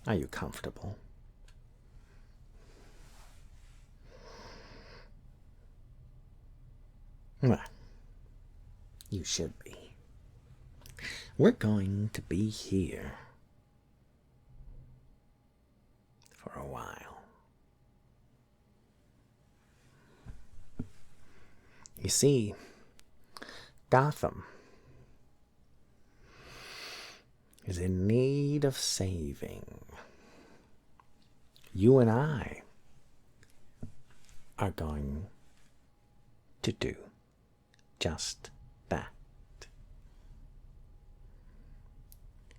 Are you comfortable? Well, you should be. We're going to be here for a while. You see, Gotham is in need of saving. You and I are going to do just that.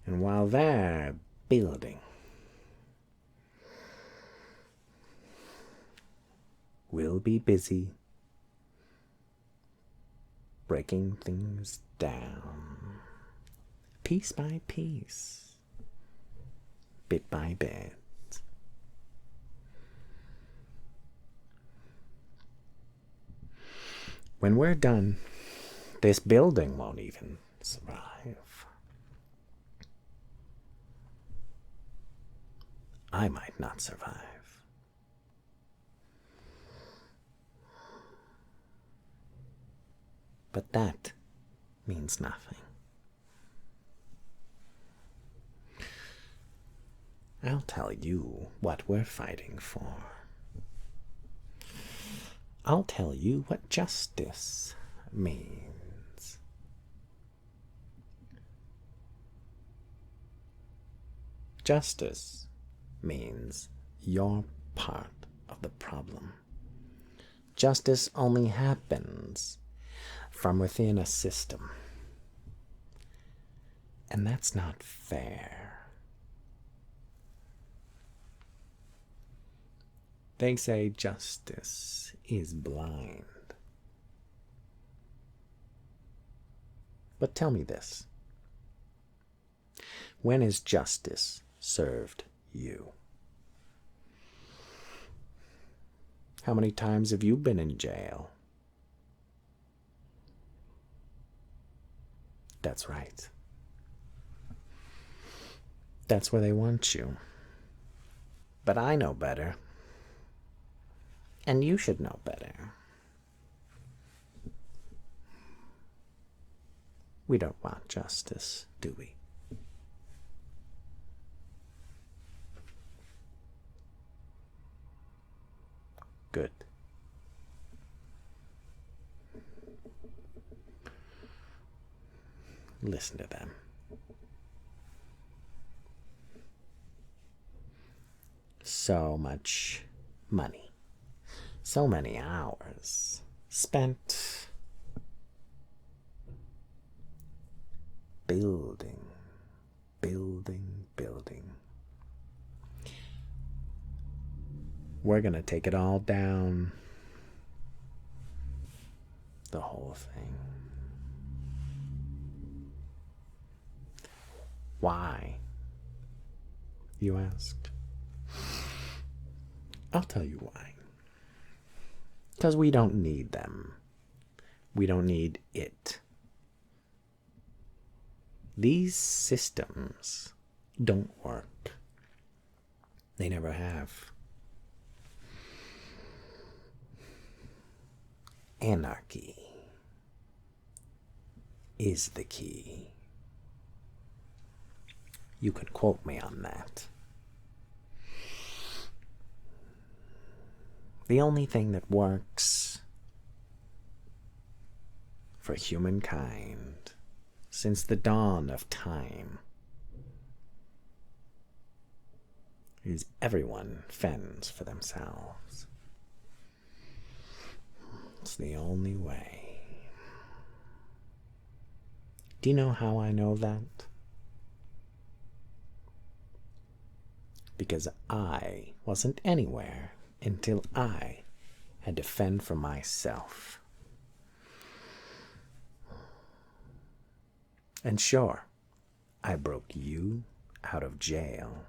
And while they're building, we'll be busy breaking things down, piece by piece, bit by bit. When we're done, this building won't even survive. I might not survive. But that means nothing. I'll tell you what we're fighting for. I'll tell you what justice means. Justice means you're part of the problem. Justice only happens from within a system. And that's not fair. They say justice is blind. But tell me this. When has justice served you? How many times have you been in jail? That's right. That's where they want you. But I know better. And you should know better. We don't want justice, do we? Good. Listen to them. So much money. So many hours spent building. We're gonna take it all down. The whole thing. Why? You ask. I'll tell you why. Because we don't need them. We don't need it. These systems don't work. They never have. Anarchy is the key. You can quote me on that. The only thing that works for humankind since the dawn of time is everyone fends for themselves. It's the only way. Do you know how I know that? Because I wasn't anywhere until I had to fend for myself. And sure, I broke you out of jail.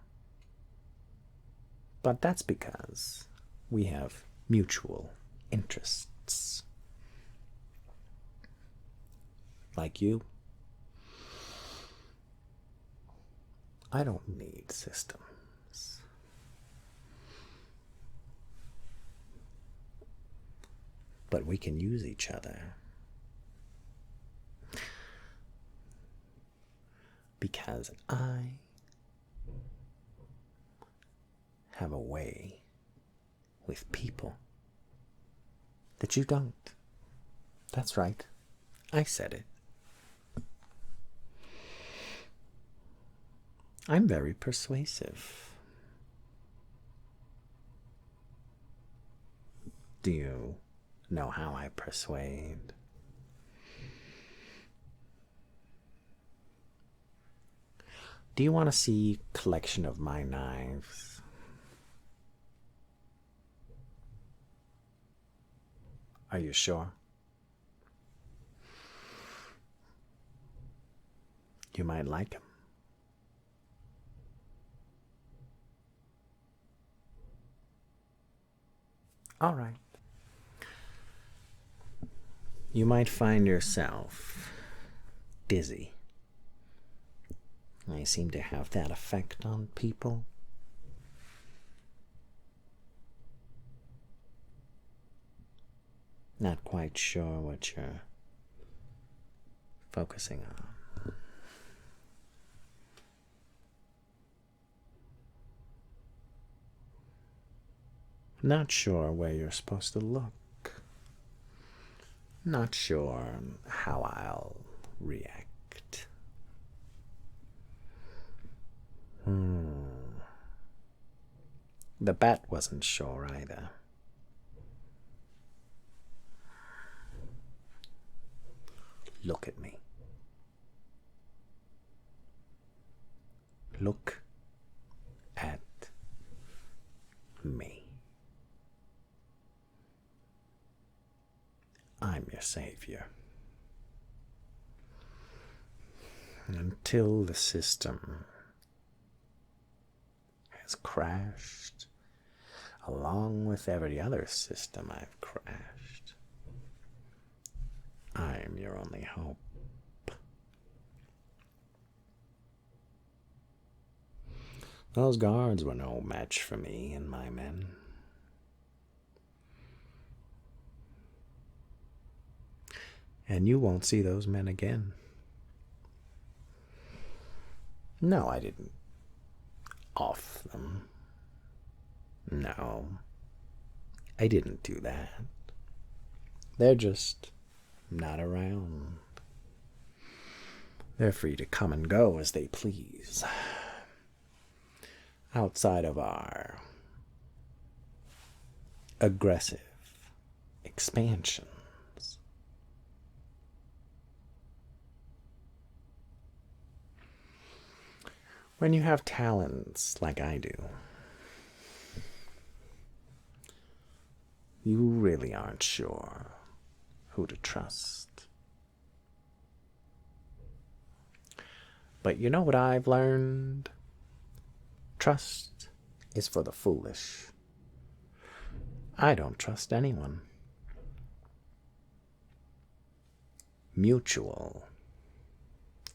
But that's because we have mutual interests. Like you, I don't need systems. but we can use each other. Because I have a way with people that you don't. That's right. I said it. I'm very persuasive. Do you know how I persuade? Do you want to see a collection of my knives? Are you sure? You might like them. All right. You might find yourself dizzy. I seem to have that effect on people. Not quite sure what you're focusing on. Not sure where you're supposed to look. Not sure how I'll react. The bat wasn't sure either. Look at me. Look at me. I'm your savior. Until the system has crashed, along with every other system I've crashed, I'm your only hope. Those guards were no match for me and my men. And you won't see those men again. No, I didn't off them. No, I didn't do that. They're just not around. They're free to come and go as they please. Outside of our aggressive expansions. When you have talents like I do, you really aren't sure who to trust. But you know what I've learned? Trust is for the foolish. I don't trust anyone. Mutual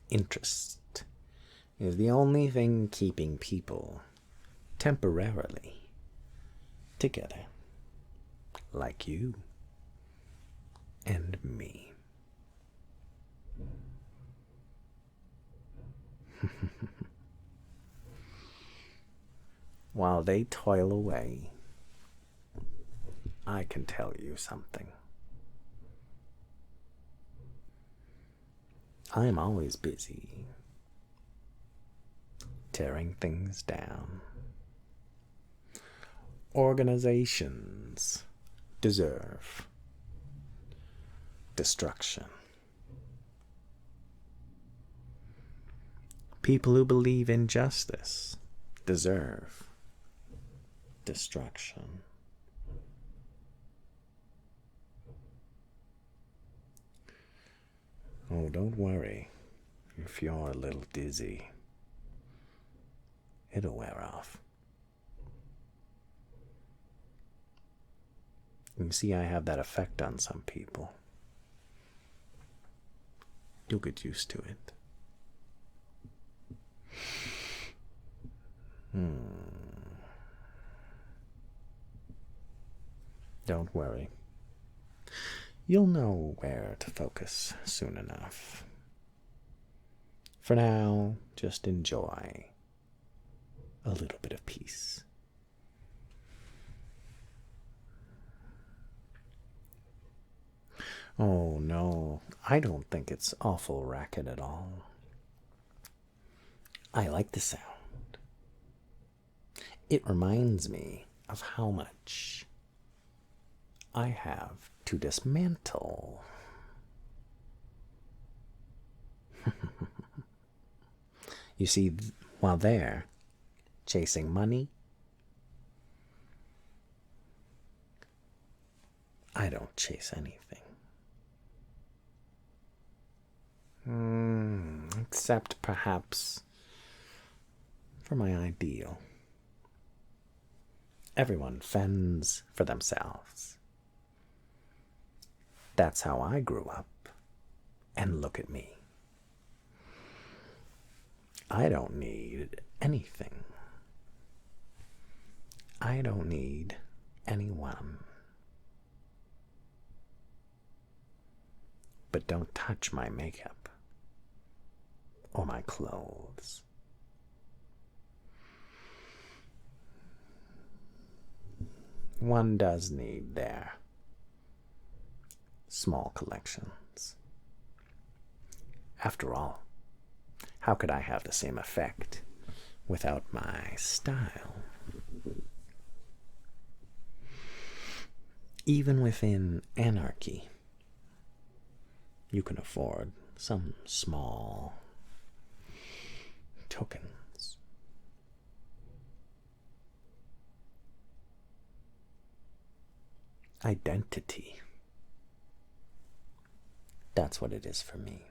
interest is the only thing keeping people temporarily together, like you and me. While they toil away, I can tell you something. I am always busy tearing things down. Organizations deserve destruction. People who believe in justice deserve destruction. Oh, don't worry if you're a little dizzy. It'll wear off. You see, I have that effect on some people. You'll get used to it. Don't worry. You'll know where to focus soon enough. For now, just enjoy a little bit of peace. Oh no, I don't think it's awful racket at all. I like the sound. It reminds me of how much I have to dismantle. You see, while they're chasing money, I don't chase anything. Except perhaps for my ideal. Everyone fends for themselves. That's how I grew up. And look at me. I don't need anything. I don't need anyone. But don't touch my makeup or my clothes. One does need their small collections. After all, how could I have the same effect without my style? Even within anarchy, you can afford some small tokens. Identity. That's what it is for me.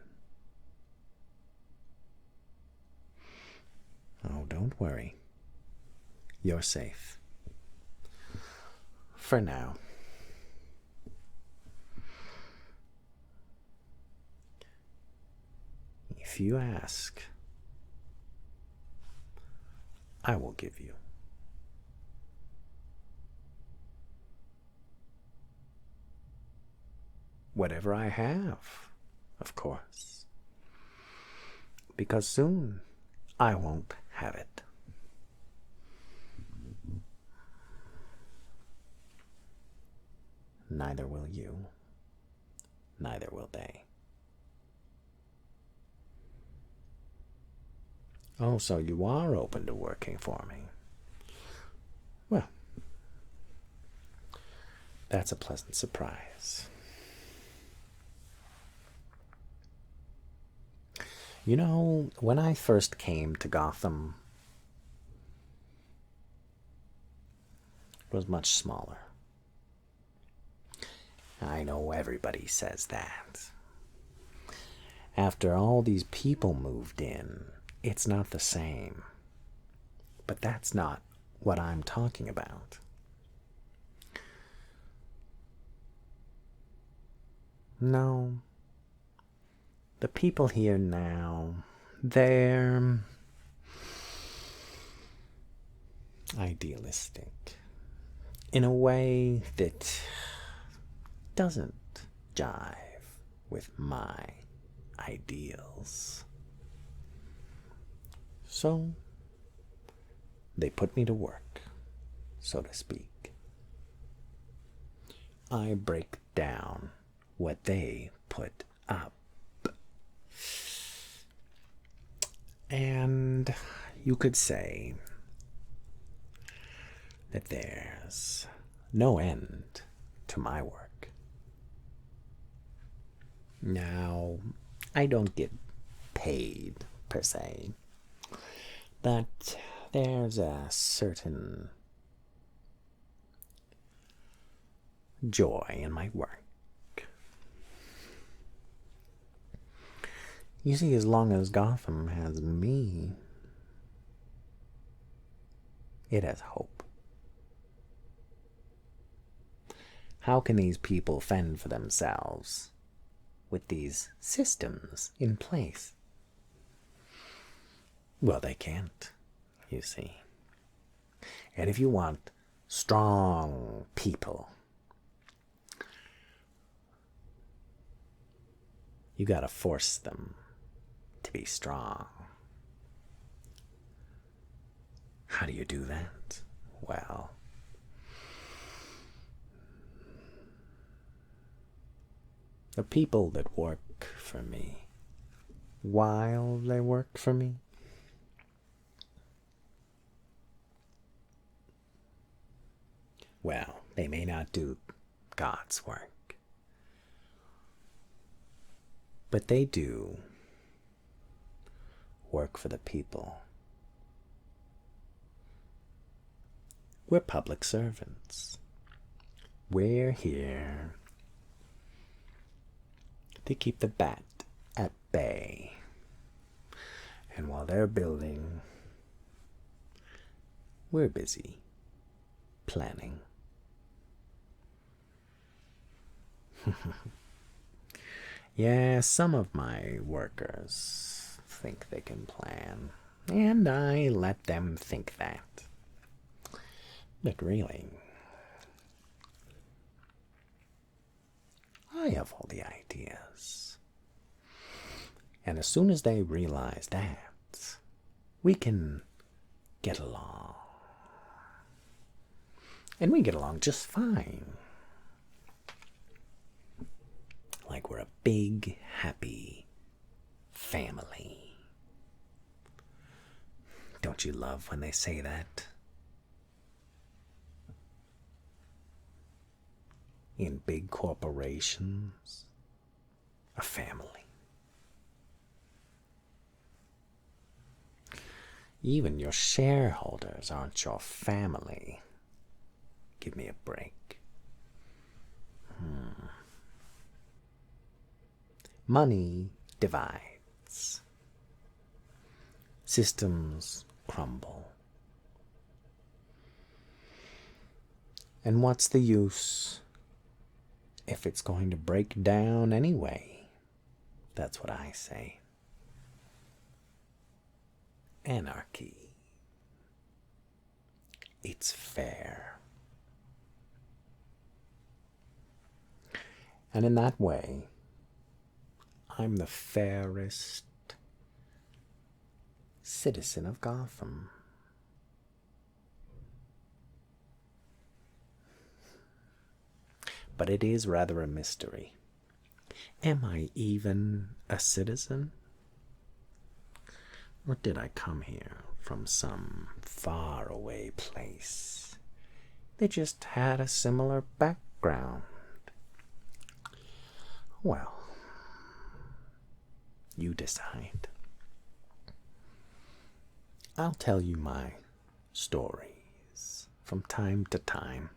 Oh, don't worry. You're safe. For now. If you ask, I will give you. Whatever I have, of course. Because soon I won't have it. Neither will you. Neither will they. Oh, so you are open to working for me. Well, that's a pleasant surprise. You know, when I first came to Gotham, it was much smaller. I know everybody says that. After all these people moved in, it's not the same. But that's not what I'm talking about. No. The people here now, they're idealistic in a way that doesn't jive with my ideals. So they put me to work, so to speak. I break down what they put up. And you could say that there's no end to my work. Now, I don't get paid per se, but there's a certain joy in my work. You see, as long as Gotham has me, it has hope. How can these people fend for themselves with these systems in place? Well, they can't, you see. And if you want strong people, You gotta force them to be strong. How do you do that? Well, the people that work for me, while they work for me, well, they may not do God's work, but they do work for the people. We're public servants. We're here to keep the bat at bay. And while they're building, we're busy planning. Yeah, some of my workers think they can plan, and I let them think that. But really, I have all the ideas. And as soon as they realize that, we can get along. And we get along just fine. Like we're a big, happy family. Don't you love when they say that? In big corporations, a family. Even your shareholders aren't your family. Give me a break. Money divides. Systems crumble. And what's the use if it's going to break down anyway? That's what I say. Anarchy. It's fair. And in that way, I'm the fairest citizen of Gotham. But it is rather a mystery. Am I even a citizen? Or did I come here from some faraway place that just had a similar background? Well, you decide. I'll tell you my stories from time to time.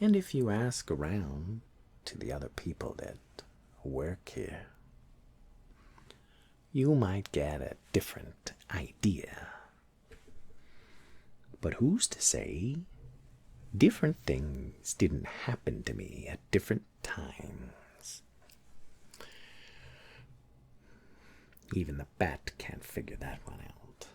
And if you ask around to the other people that work here, you might get a different idea. But who's to say different things didn't happen to me at different times? Even the bat can't figure that one out.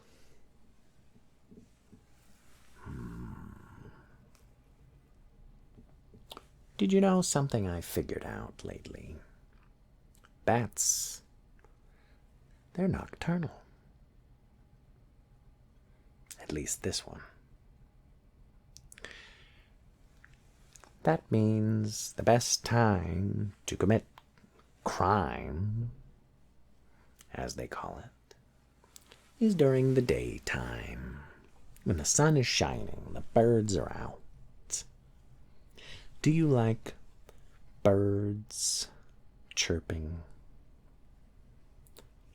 Did you know something I figured out lately? Bats, they're nocturnal. At least this one. That means the best time to commit crime, as they call it, is during the daytime, when the sun is shining, the birds are out. Do you like birds chirping?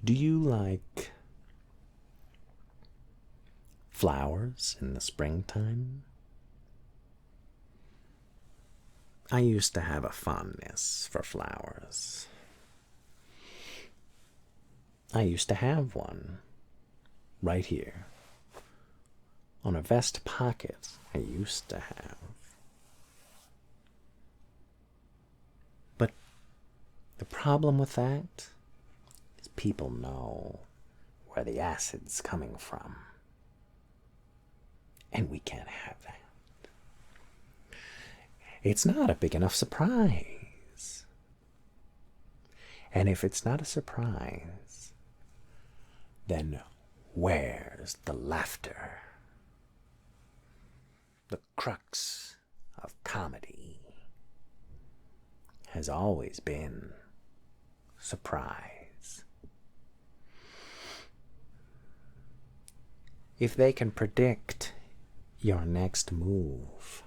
Do you like flowers in the springtime? I used to have a fondness for flowers. I used to have one right here on a vest pocket. I used to have. But the problem with that is people know where the acid's coming from. And we can't have that. It's not a big enough surprise. And if it's not a surprise, then where's the laughter? The crux of comedy has always been surprise. If they can predict your next move,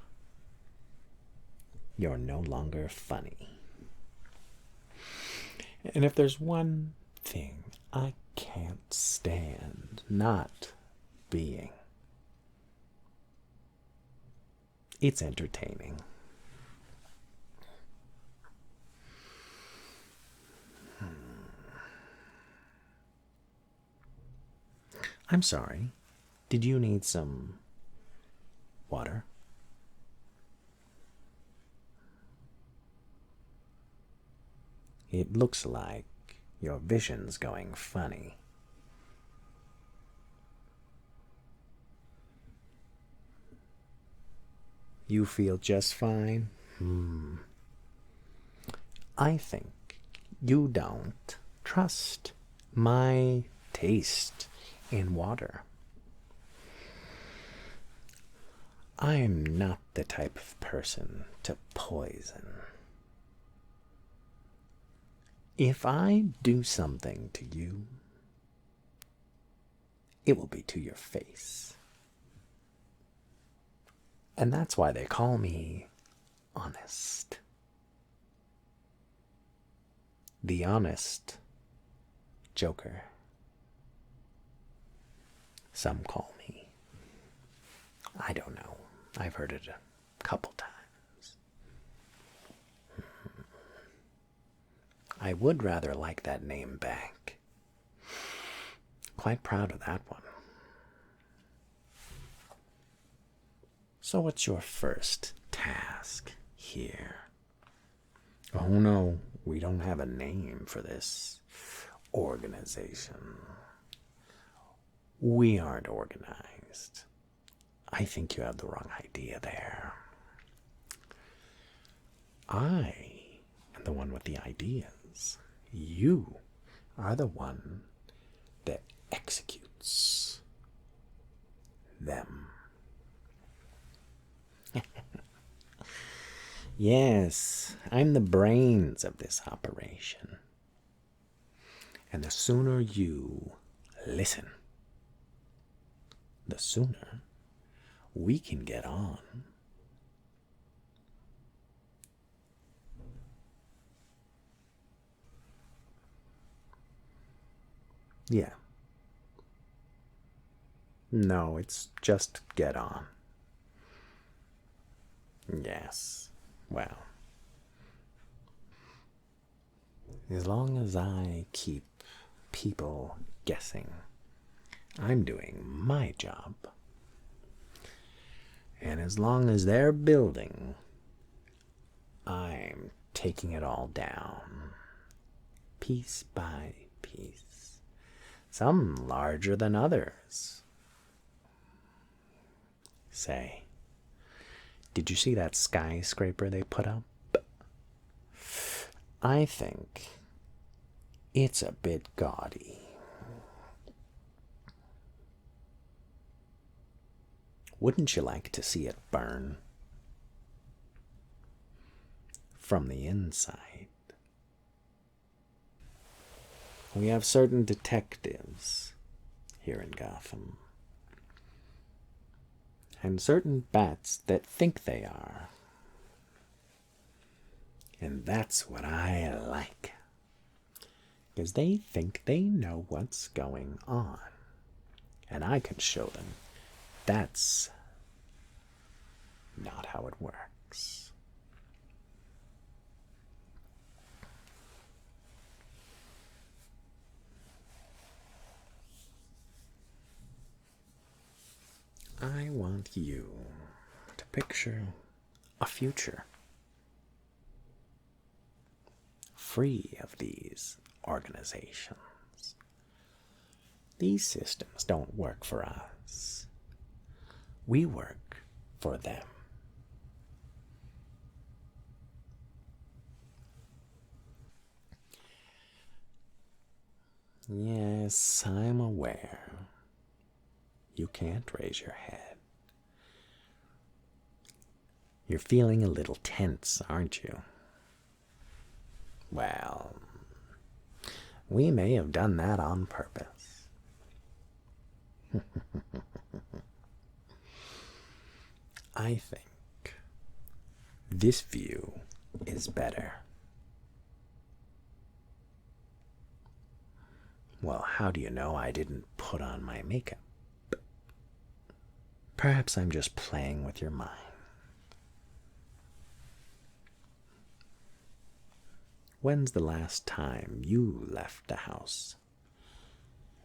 you're no longer funny. And if there's one thing I can't stand not being, it's entertaining. I'm sorry. Did you need some water? It looks like your vision's going funny. You feel just fine? I think you don't trust my taste in water. I'm not the type of person to poison. If I do something to you, it will be to your face. And that's why they call me honest. The honest Joker. Some call me. I don't know. I've heard it a couple times. I would rather like that name back. Quite proud of that one. So what's your first task here? Oh no, we don't have a name for this organization. We aren't organized. I think you have the wrong idea there. I am the one with the ideas. You are the one that executes them. Yes, I'm the brains of this operation. And the sooner you listen, the sooner we can get on. Yeah. No, it's just get on. Yes. Well, as long as I keep people guessing, I'm doing my job. And as long as they're building, I'm taking it all down, piece by piece. Some larger than others. Say, did you see that skyscraper they put up? I think it's a bit gaudy. Wouldn't you like to see it burn? From the inside. We have certain detectives here in Gotham. And certain bats that think they are. And that's what I like. Because they think they know what's going on. And I can show them that's not how it works. I want you to picture a future free of these organizations. These systems don't work for us. We work for them. Yes, I'm aware. You can't raise your head. You're feeling a little tense, aren't you? Well, we may have done that on purpose. I think this view is better. Well, how do you know I didn't put on my makeup? Perhaps I'm just playing with your mind. When's the last time you left the house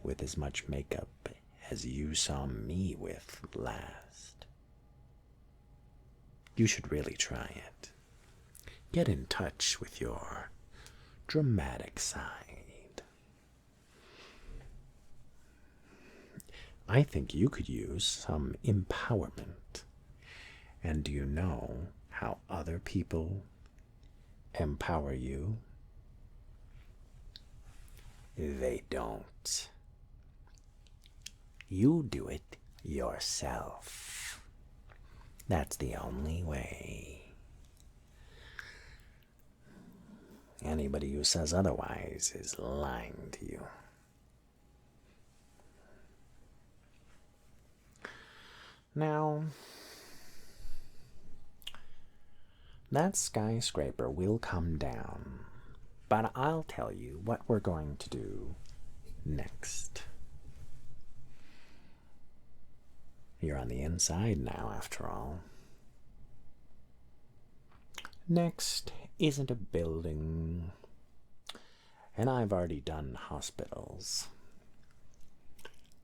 with as much makeup as you saw me with last? You should really try it. Get in touch with your dramatic side. I think you could use some empowerment. And do you know how other people empower you? They don't. You do it yourself. That's the only way. Anybody who says otherwise is lying to you. Now, that skyscraper will come down, but I'll tell you what we're going to do next. You're on the inside now, after all. Next isn't a building, and I've already done hospitals.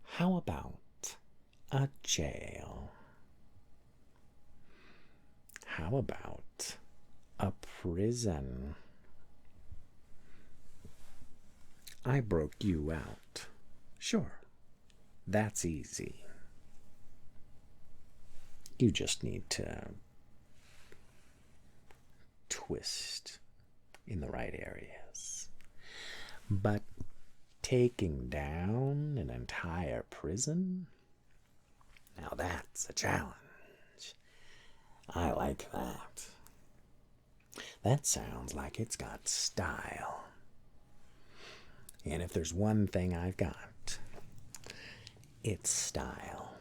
How about a jail? How about a prison? I broke you out. Sure, that's easy. You just need to twist in the right areas. But taking down an entire prison? Now that's a challenge. I like that. That sounds like it's got style. And if there's one thing I've got, it's style.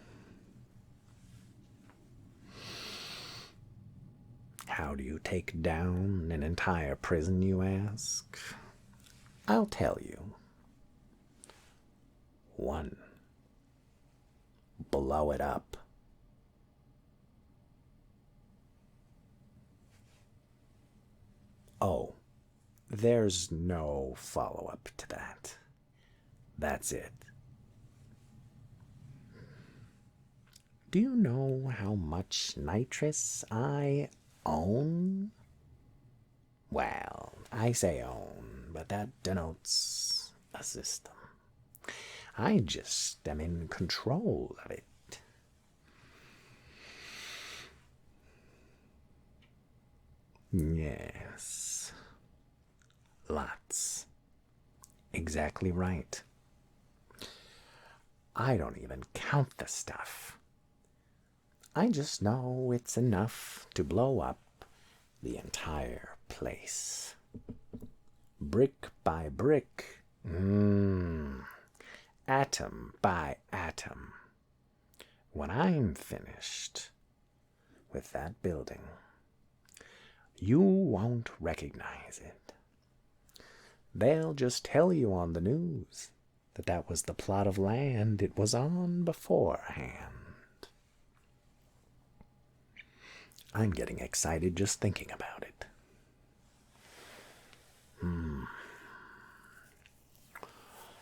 How do you take down an entire prison, you ask? I'll tell you. 1. Blow it up. Oh, there's no follow-up to that. That's it. Do you know how much nitrous I own? Well, I say own, but that denotes a system. I just am in control of it. Yes. Lots. Exactly right. I don't even count the stuff. I just know it's enough to blow up the entire place. Brick by brick. Atom by atom. When I'm finished with that building, you won't recognize it. They'll just tell you on the news that that was the plot of land it was on beforehand. I'm getting excited just thinking about it.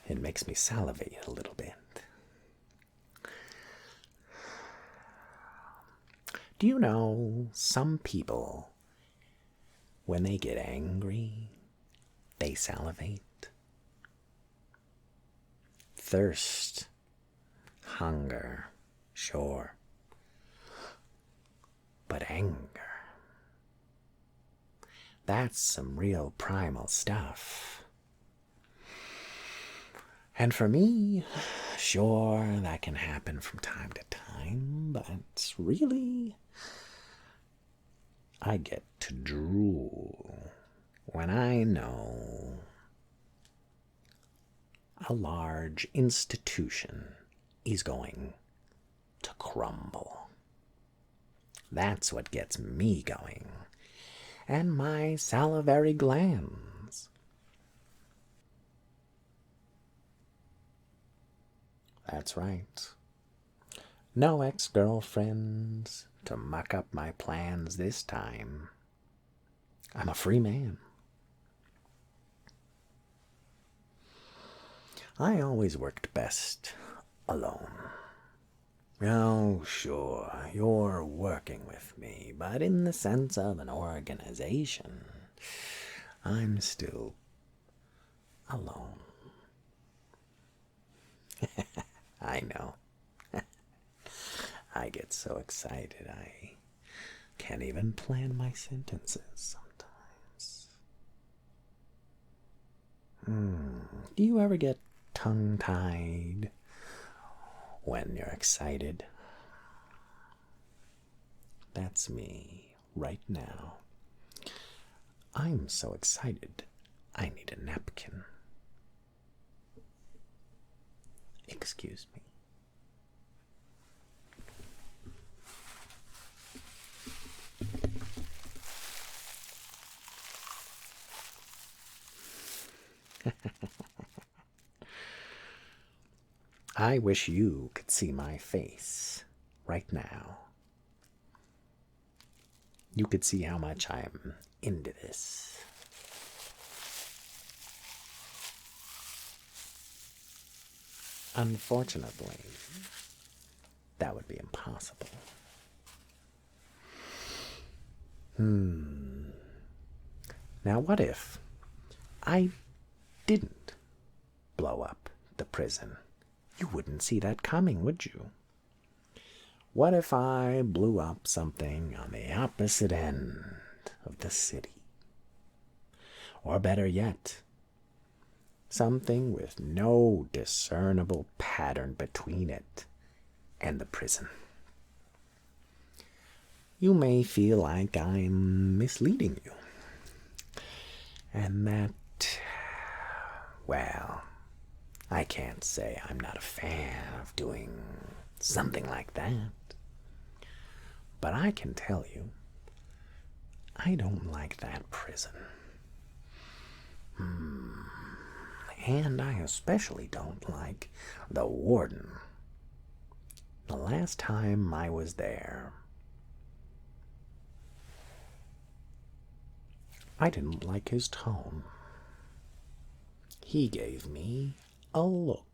It makes me salivate a little bit. Do you know some people, when they get angry, they salivate? Thirst, hunger, sure. But anger, that's some real primal stuff. And for me, sure, that can happen from time to time, but really, I get to drool when I know a large institution is going to crumble. That's what gets me going, and my salivary glands. That's right. No ex-girlfriends to muck up my plans this time. I'm a free man. I always worked best alone. Oh, sure, you're working with me, but in the sense of an organization, I'm still alone. I know. I get so excited I can't even plan my sentences sometimes. Do you ever get tongue-tied when you're excited? That's me right now. I'm so excited I need a napkin. Excuse me. I wish you could see my face right now. You could see how much I'm into this. Unfortunately, that would be impossible. Now what if I didn't blow up the prison? You wouldn't see that coming, would you? What if I blew up something on the opposite end of the city? Or better yet, something with no discernible pattern between it and the prison. You may feel like I'm misleading you. And that, well, I can't say I'm not a fan of doing something like that. But I can tell you, I don't like that prison. And I especially don't like the warden. The last time I was there, I didn't like his tone. He gave me a look.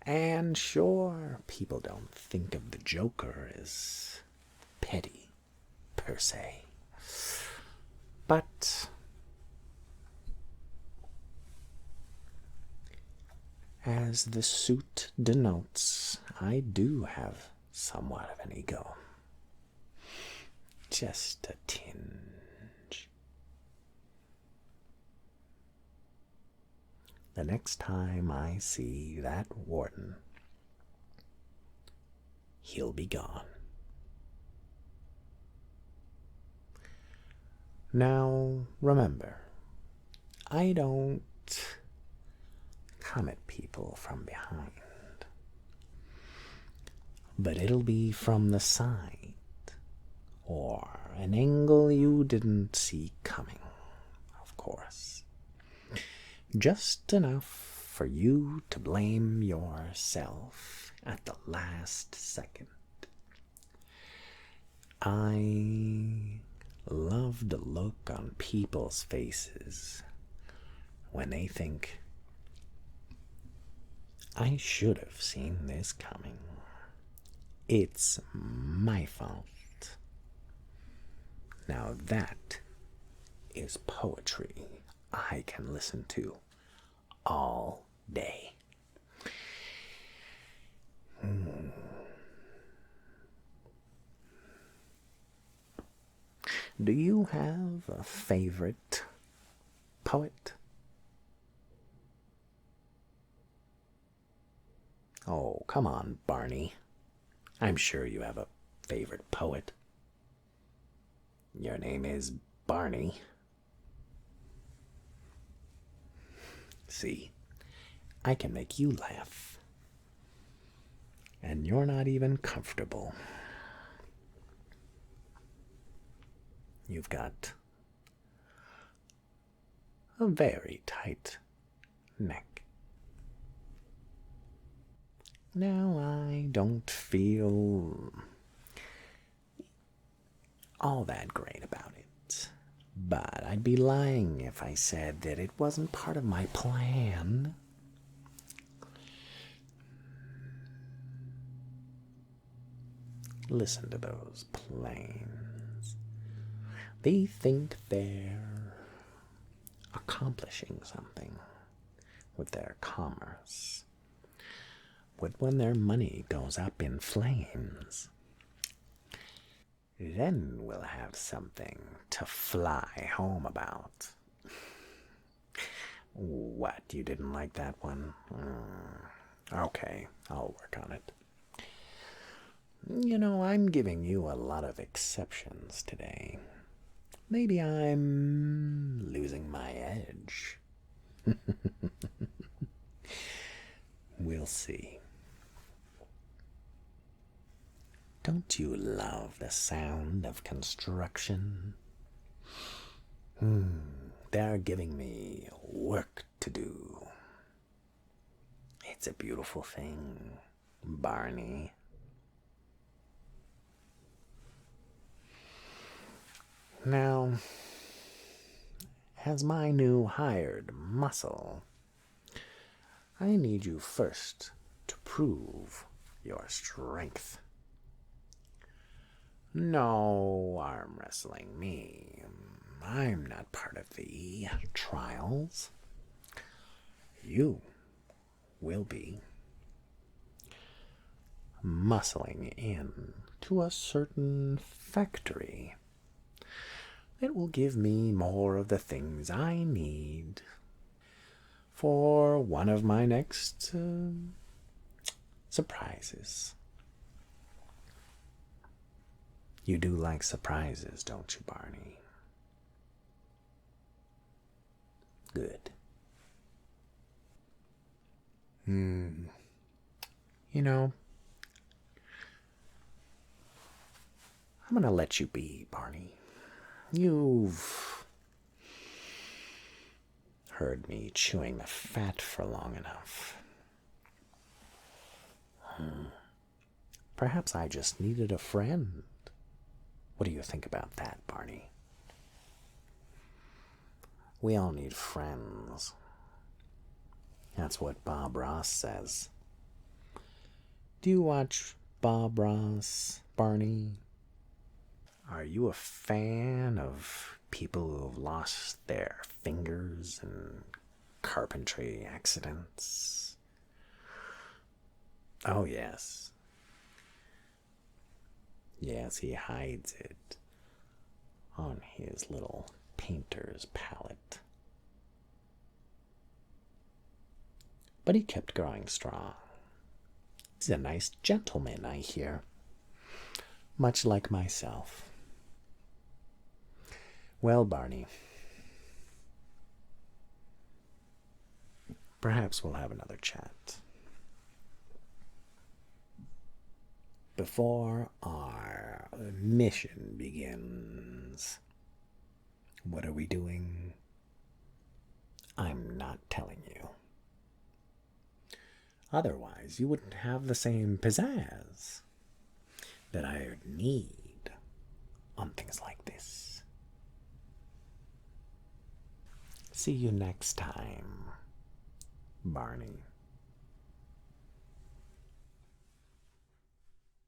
And sure, people don't think of the Joker as petty, per se. But as the suit denotes, I do have somewhat of an ego. Just a tinge. The next time I see that warden, he'll be gone. Now, remember, I don't come at people from behind, but it'll be from the side, or an angle you didn't see coming, of course. Just enough for you to blame yourself at the last second. I love the look on people's faces when they think, I should have seen this coming. It's my fault. Now that is poetry I can listen to all day. Do you have a favorite poet? Oh, come on, Barney. I'm sure you have a favorite poet. Your name is Barney. See, I can make you laugh. And you're not even comfortable. You've got a very tight neck. Now, I don't feel all that great about it, but I'd be lying if I said that it wasn't part of my plan. Listen to those planes. They think they're accomplishing something with their commerce. But when their money goes up in flames, then we'll have something to fly home about. What, you didn't like that one? Okay, I'll work on it. You know, I'm giving you a lot of exceptions today. Maybe I'm losing my edge. We'll see. Don't you love the sound of construction? They're giving me work to do. It's a beautiful thing, Barney. Now, as my new hired muscle, I need you first to prove your strength. No arm wrestling me. I'm not part of the trials. You will be. Muscling in to a certain factory that will give me more of the things I need for one of my next surprises. You do like surprises, don't you, Barney? Good. You know, I'm gonna let you be, Barney. You've heard me chewing the fat for long enough. Perhaps I just needed a friend. What do you think about that, Barney? We all need friends. That's what Bob Ross says. Do you watch Bob Ross, Barney? Are you a fan of people who have lost their fingers in carpentry accidents? Oh, yes. Yes, he hides it on his little painter's palette. But he kept growing strong. He's a nice gentleman, I hear. Much like myself. Well, Barney, perhaps we'll have another chat. Before our mission begins, what are we doing? I'm not telling you. Otherwise, you wouldn't have the same pizzazz that I need on things like this. See you next time, Barney.